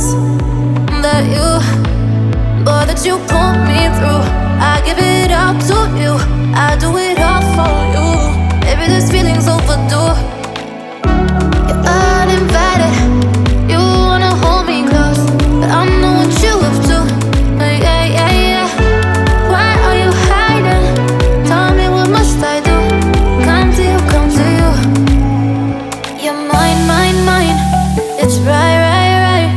nonsense that you put me through. I give it all to you, I do it all for you. Maybe this feeling's overdue. You're uninvited, you wanna hold me close, but I know what you have to. Yeah, yeah, yeah. Why are you hiding? Tell me what must I do? Come to you, come to you. You're mine, mine, mine. It's right, right, right.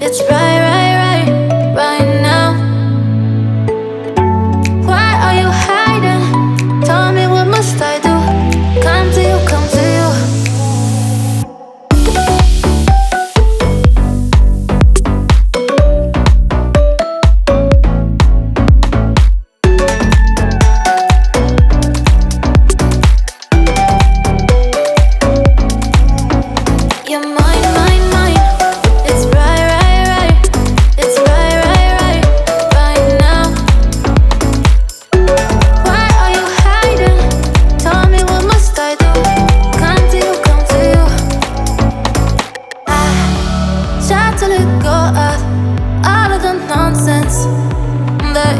It's right, right, right, right now. Why are you hiding? Tell me what must I do? Come to you, come to you. You're mine, mine, mine. It's right, right, right. It's right, right, right, right now. Why are you hiding? Tell me what must I do? Come to you, come to you. I try to let go of all of the nonsense that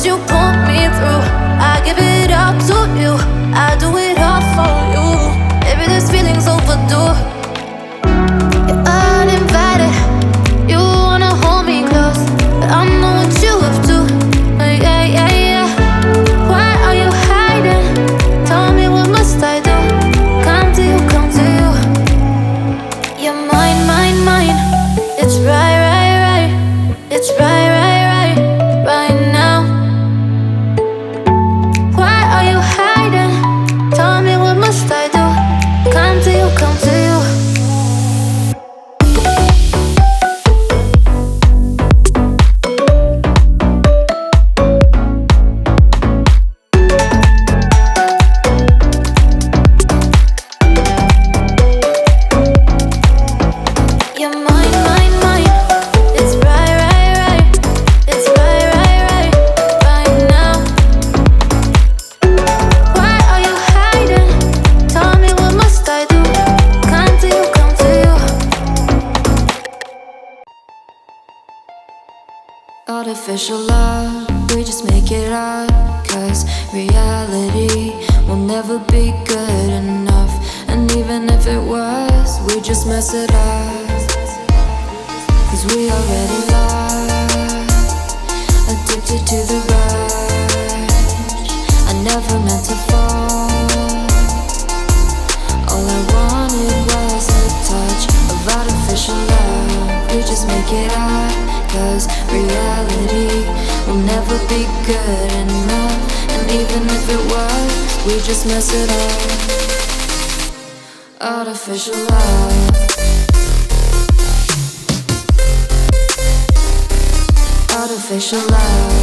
you put me through. I give it all to you, I do it all for you. Maybe this feeling's overdue. You're uninvited, you wanna hold me close, but I know what you have to. Yeah, yeah, yeah. Why are you hiding? Tell me what must I do? Come to you, come to you. You're mine, mine, mine. It's right, right, right. It's right, right, right, right now. Why are you hiding? Tell me what must I do? Come to you, come to you. You're mine, mine, mine. It's right, right, right. It's right, right, right, right now. Why are you hiding? Tell me what must I do? Come to you, come to you. Artificial love, we just make it up, 'cause reality will never be good enough. And even if it was, we just mess it up, 'cause we already lost, addicted to the rush. I never meant to fall. All I wanted was a touch of artificial love. We just make it up, 'cause reality will never be good enough. And even if it was, we just mess it up. Artificial love. Artificial love.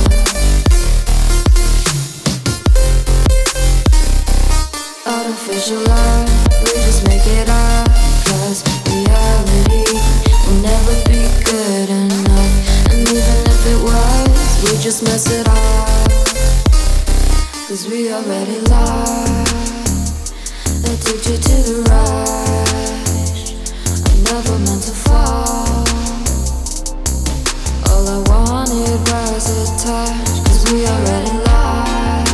Artificial love. We just make it up, 'cause reality will never be good enough. And even if it was, we just mess it up, 'cause we already lost, addicted to the rush. I never meant to fall. All I wanted was a touch, 'cause we already lost,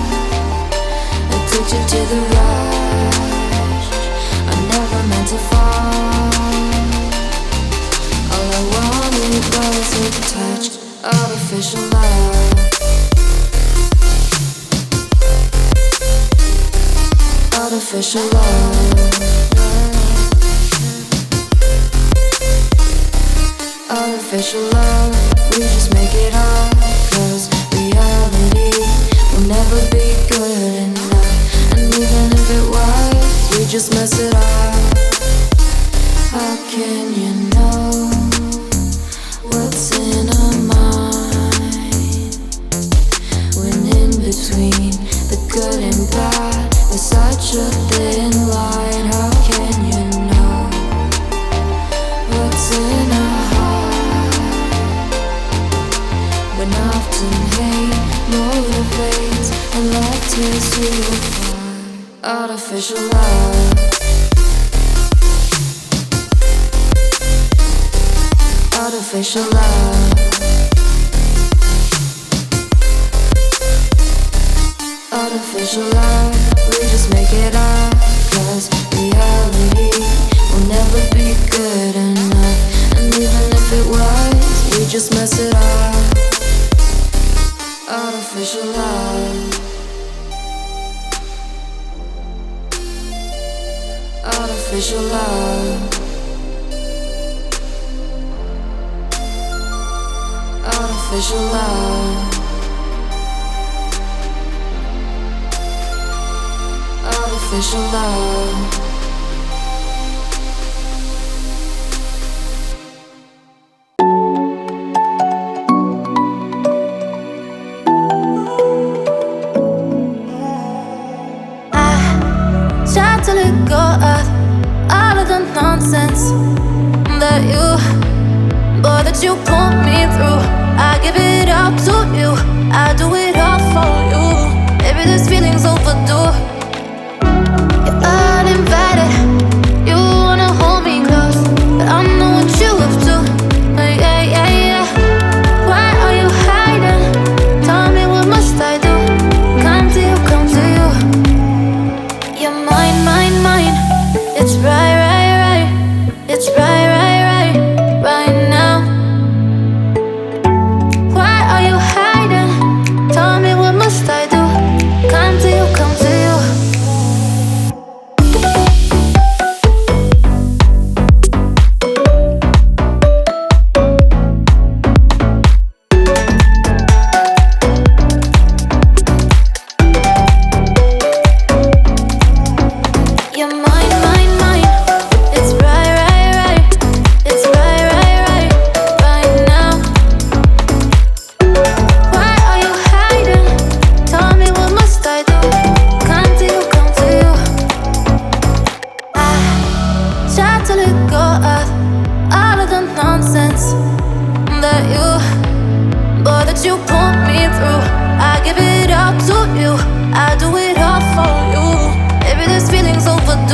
addicted to the rush. I never meant to fall. All I wanted was a touch, artificial love. Artificial love. Artificial love. We just make it up, 'cause reality will never be good enough. And even if it was, we just mess it up. How can you know what's in our mind, when in between the good and bad there's such a thin line? How can you know what's in our heart, when often hate motivates and love tears you apart? Artificial love. artificial love. Artificial love, we just make it up, 'cause reality will never be good enough. And even if it was, we just mess it up. Artificial love. Artificial love. Artificial love. Artificial love. Try to let go of all of the nonsense that you put me through. I give it all to you, I do it all for you. Maybe this feeling's overdue. You're uninvited, you wanna hold me close, but I know what you up to. Yeah, yeah, yeah. Why are you hiding? Tell me, what must I do? Come to you, come to you. You're mine, mine, mine. It's right, right, right. It's right, right, right, right now. Why are you hiding? Tell me, what must I do? Come to you, come to you. You're mine, mine, mine. It's right, right, right. It's right, right, right, right now. Why are you hiding? Tell me, what must I do? Come to you, come to you. I try to let go of all of the nonsense that you put me through. I give it all to you, I do it all for you. Maybe this feeling's overdue.